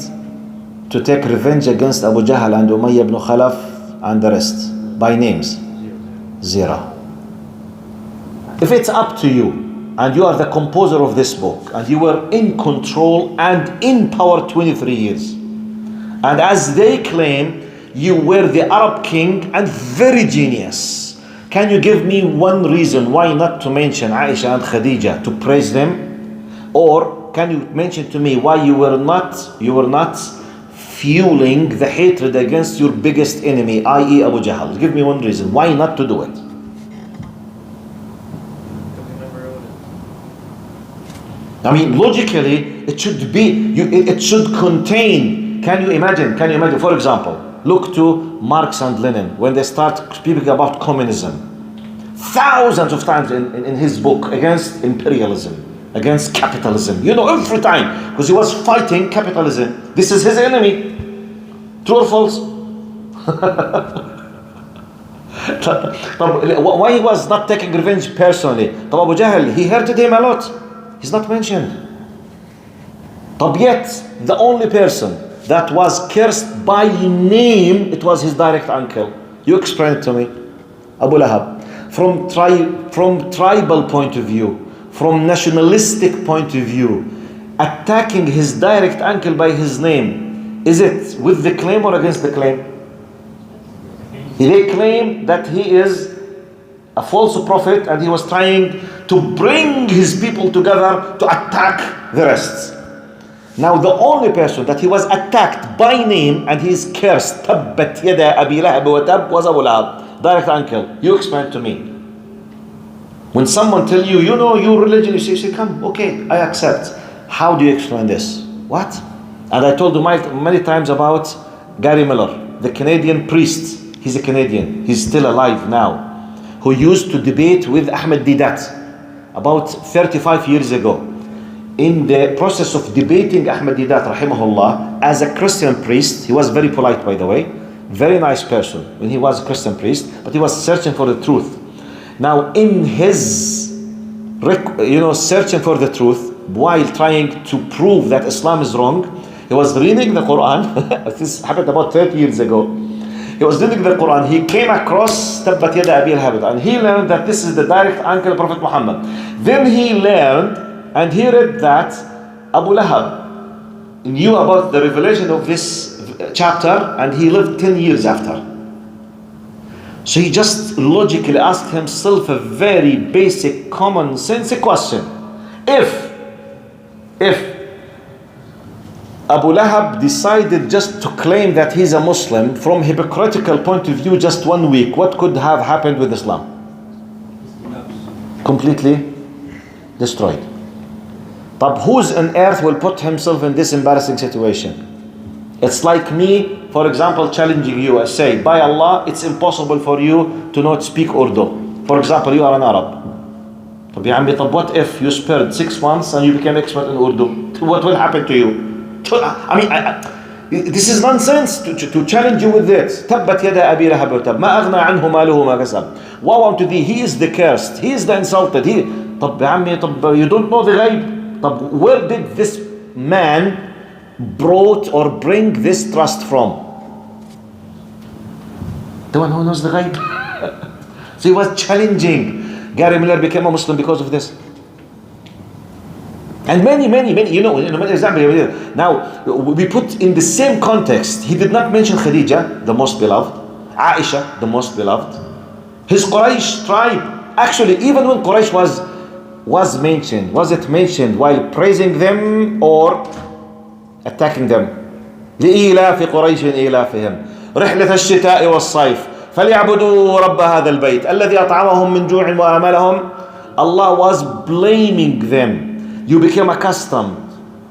to take revenge against Abu Jahl and Umayyah ibn Khalaf and the rest by names? 0. If it's up to you, and you are the composer of this book, and you were in control and in power 23 years, and as they claim, you were the Arab king and very genius, can you give me one reason why not to mention Aisha and Khadija to praise them? Or can you mention to me why you were not fueling the hatred against your biggest enemy, i.e. Abu Jahl? Give me one reason why not to do it. Logically, it should be, it should contain. Can you imagine, for example, look to Marx and Lenin, when they start speaking about communism, thousands of times in his book, against imperialism, against capitalism, every time, because he was fighting capitalism. This is his enemy. True or false? Why he was not taking revenge personally? Abu Jahl, he hurted him a lot. He's not mentioned. But yet, the only person that was cursed by name, it was his direct uncle. You explain it to me. Abu Lahab. From tribal point of view, from nationalistic point of view, attacking his direct uncle by his name, is it with the claim or against the claim? They claim that he is a false prophet and he was trying to bring his people together to attack the rest. Now the only person that he was attacked by name and he is cursed, تبت يدا أبي لهب وتب, was Abu Lahab, direct uncle. You explain to me. When someone tell you, your religion, you say, come, okay, I accept. How do you explain this? What? And I told you many times about Gary Miller, the Canadian priest. He's a Canadian. He's still alive now, who used to debate with Ahmed Didat about 35 years ago. In the process of debating Ahmed Didat, rahimahullah, as a Christian priest, he was very polite, by the way, very nice person when he was a Christian priest, but he was searching for the truth. Now, in his, searching for the truth, while trying to prove that Islam is wrong, he was reading the Quran. This happened about 30 years ago. He was reading the Quran. He came across تبت يد أبي لهب, and he learned that this is the direct uncle of Prophet Muhammad. Then he learned and he read that Abu Lahab knew about the revelation of this chapter, and he lived 10 years after. So he just logically asked himself a very basic common sense question. If Abu Lahab decided just to claim that he's a Muslim from hypocritical point of view just 1 week, what could have happened with Islam? Completely destroyed. But who's on earth will put himself in this embarrassing situation? It's like me, for example, challenging you. I say, by Allah, it's impossible for you to not speak Urdu. For example, you are an Arab. طب what if you spared 6 months and you became expert in Urdu? What will happen to you? This is nonsense to challenge you with it. تبت يدا أبي لهب وتب ما أغنى عنه ماله ما كسب. Woe unto thee, he is the cursed, he is the insulted. طب يا عمي, you don't know the ghaib. طب where did this man brought or bring this trust from? The one who knows the ghaib. So he was challenging. Gary Miller became a Muslim because of this. And many, many examples. Now, we put in the same context. He did not mention Khadija, the most beloved. Aisha, the most beloved. His Quraysh tribe. Actually, even when Quraysh was mentioned, was it mentioned while praising them or attacking them? لإيلاف قريش إيلافهم رحلة الشتاء والصيف فليعبدوا رب هذا البيت الذي أطعمهم من جوع وآمنهم. Allah was blaming them. You became accustomed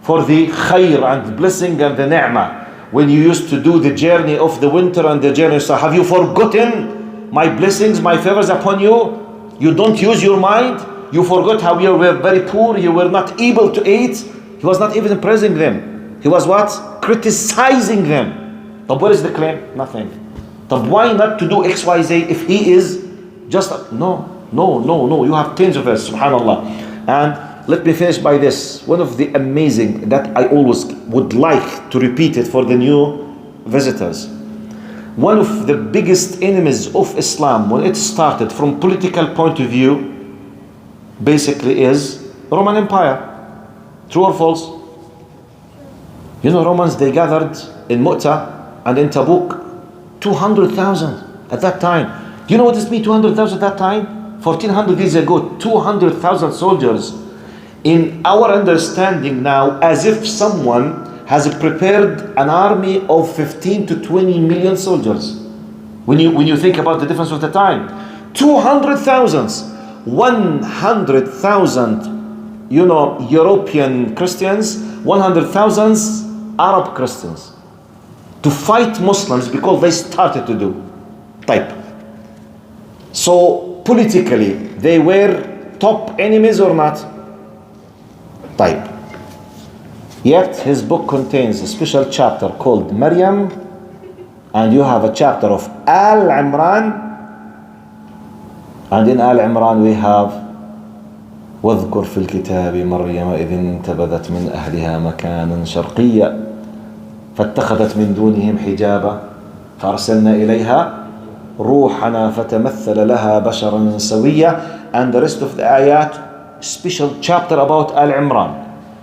for the khair and the blessing and the ni'mah when you used to do the journey of the winter and the journey. So have you forgotten my blessings, my favors upon you? You don't use your mind. You forgot how you were very poor. You were not able to eat. He was not even praising them. He was what? Criticizing them. But what is the claim? Nothing. But why not to do X, Y, Z if he is just... No. You have tens of us, subhanallah. And let me finish by this. One of the amazing that I always would like to repeat it for the new visitors. One of the biggest enemies of Islam when it started from political point of view basically is Roman Empire. True or false? You know, Romans, they gathered in Mu'tah and in Tabuk 200,000 at that time. Do you know what this means, 200,000 at that time? 1400 years ago, 200,000 soldiers. In our understanding now, as if someone has prepared an army of 15 to 20 million soldiers. When you think about the difference of the time, 200,000, 100,000, European Christians, 100,000 Arab Christians to fight Muslims because they started to do type. So politically, they were top enemies or not? Type. Yet his book contains a special chapter called Maryam, and you have a chapter of Al-Imran, and in Al-Imran we have واذكر في الكتاب مريم إذ انتبذت من أهلها مكانا شرقيا فاتخذت من دونهم حجابا فأرسلنا إليها روحنا فتمثل لها بشرا سويا. And the rest of the ayat, special chapter about Al-Imran,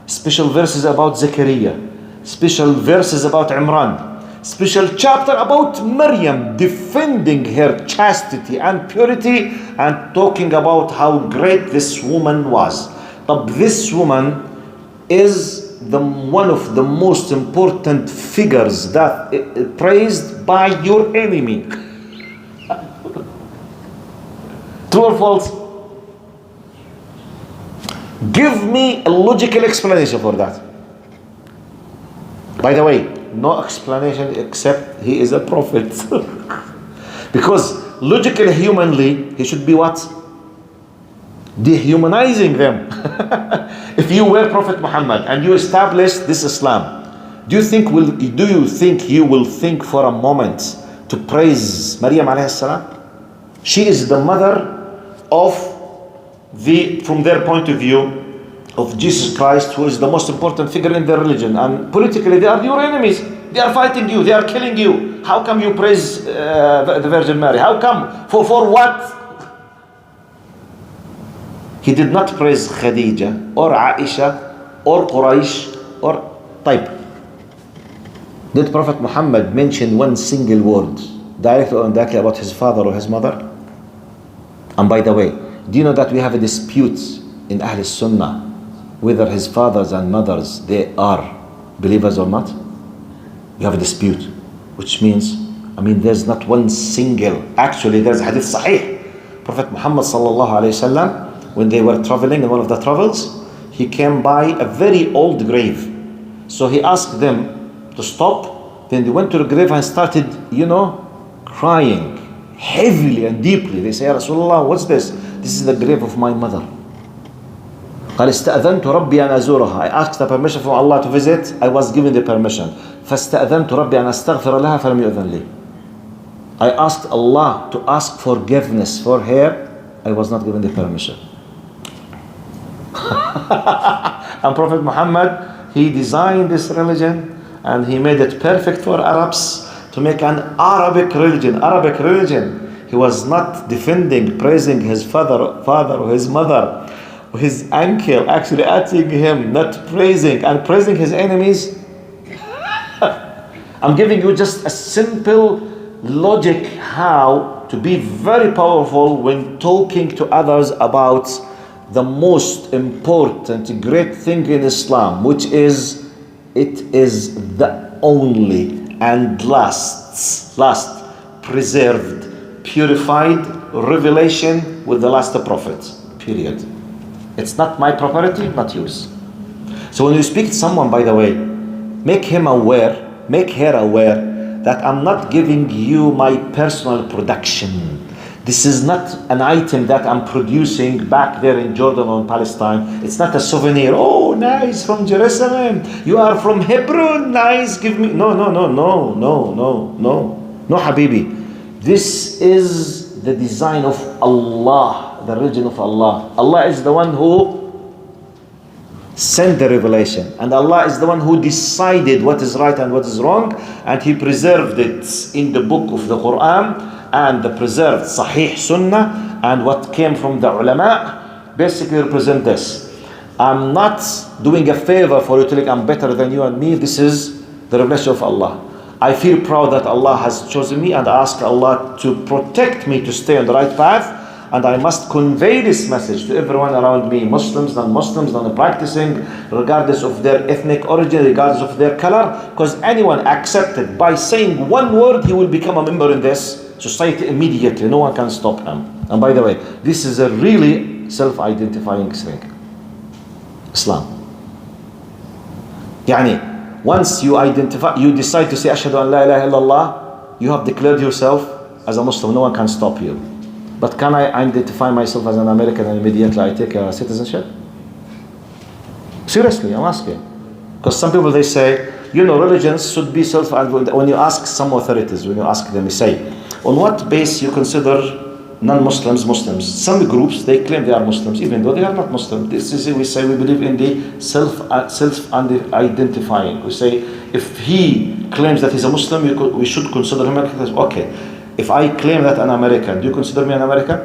special verses about Zakaria, special verses about Imran, special chapter about Maryam defending her chastity and purity and talking about how great this woman was. But this woman is one of the most important figures that praised by your enemy. True or false? Give me a logical explanation for that. By the way, no explanation except he is a prophet. Because logically, humanly, he should be what? Dehumanizing them. If you were Prophet Muhammad and you established this Islam, do you think you will think for a moment to praise Maryam alayhi salam? She is the mother of from their point of view, of Jesus Christ, who is the most important figure in their religion. And politically, they are your enemies. They are fighting you. They are killing you. How come you praise the Virgin Mary? How come? For what? He did not praise Khadija or Aisha or Quraysh or type. Did Prophet Muhammad mention one single word directly or indirectly about his father or his mother? And by the way, do you know that we have a dispute in Ahl Sunnah whether his fathers and mothers, they are believers or not? We have a dispute, which means, there's not one single, actually there's a hadith sahih. Prophet Muhammad sallallahu alayhi wasallam, when they were traveling in one of the travels, he came by a very old grave. So he asked them to stop. Then they went to the grave and started, crying heavily and deeply. They say, Ya Rasulullah, what's this? This is the grave of my mother. قال استأذنت ربي أن أزورها. I asked the permission from Allah to visit. I was given the permission. فاستأذنت ربي أن أستغفر لها فلم يؤذن لي. I asked Allah to ask forgiveness for her. I was not given the permission. And Prophet Muhammad, he designed this religion and he made it perfect for Arabs to make an Arabic religion. He was not defending, praising his father or his mother, or his uncle, actually asking him, not praising, and praising his enemies. I'm giving you just a simple logic how to be very powerful when talking to others about the most important great thing in Islam, which is, it is the only and last preserved, purified revelation with the last prophet, period. It's not my property, not yours. So when you speak to someone, by the way, make her aware that I'm not giving you my personal production. This is not an item that I'm producing back there in Jordan or in Palestine. It's not a souvenir. Oh, nice, from Jerusalem. You are from Hebron. Nice, give me. No, Habibi. This is the design of Allah, the religion of Allah. Allah is the one who sent the revelation. And Allah is the one who decided what is right and what is wrong. And He preserved it in the book of the Quran. And the preserved Sahih Sunnah and what came from the ulama basically represent this. I'm not doing a favor for you to think I'm better than you and me. This is the revelation of Allah. I feel proud that Allah has chosen me and I ask Allah to protect me to stay on the right path. And I must convey this message to everyone around me, Muslims, non-Muslims, non-practicing, regardless of their ethnic origin, regardless of their color. Because anyone accepted by saying one word, he will become a member in this society immediately. No one can stop him. And by the way, this is a really self-identifying thing. Islam. Yani, once you decide to say Ashhadu an la ilaha illallah, you have declared yourself as a Muslim. No one can stop you. But can I identify myself as an American and immediately I take a citizenship? Seriously, I'm asking. Because some people, they say, religions should be when you ask some authorities, when you ask them, you say, on what base you consider non-Muslims Muslims? Some groups, they claim they are Muslims, even though they are not Muslim. This is, we say, we believe in the self-identifying. We say, if he claims that he's a Muslim, we should consider him as, okay. If I claim that I'm American, do you consider me an American?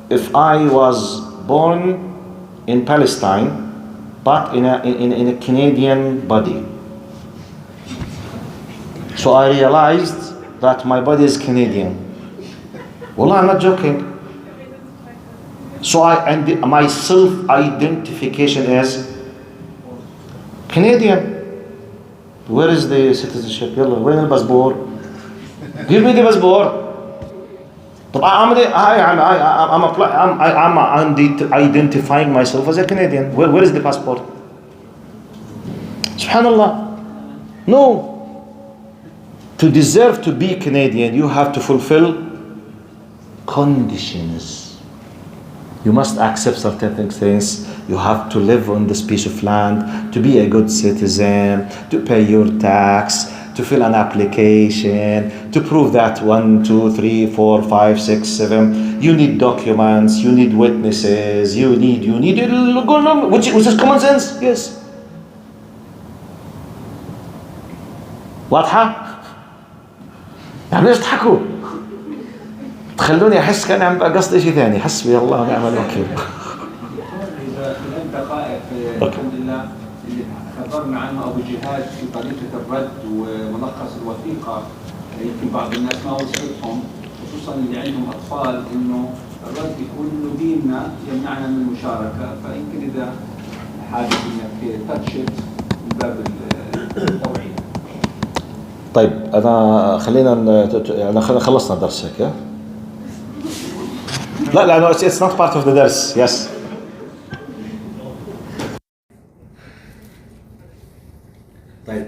If I was born in Palestine, but in a Canadian body, so I realized that my body is Canadian. Well, I'm not joking. So my self-identification is Canadian. Where is the citizenship? Yalla, where is the passport? Give me the passport. I'm identifying myself as a Canadian. Where is the passport? Subhanallah. No. To deserve to be Canadian, you have to fulfill conditions. You must accept certain things. You have to live on this piece of land, to be a good citizen, to pay your tax, to fill an application, to prove that 1, 2, 3, 4, 5, 6, 7. You need documents, you need witnesses, you need, which is common sense, yes. واضحة؟ يعني ليش تضحكوا؟ تخلوني أحس كأني عم بقصد شيء ثاني. حسبي الله ونعم الوكيل. إذا أنت قائد الحمد لله اللي حذرنا عنه أبو جهاد في طريقة الرد وملخص الوثيقة، يمكن بعض الناس ما وصلتهم خصوصا اللي عندهم أطفال، إنه الرد يكون إنه ديننا يمنعنا من المشاركة، فيمكن إذا حابب إنك تاتشت من باب التوعية. طيب أنا خلصنا الدرس هيك. لا it's not part of the درس. yes. طيب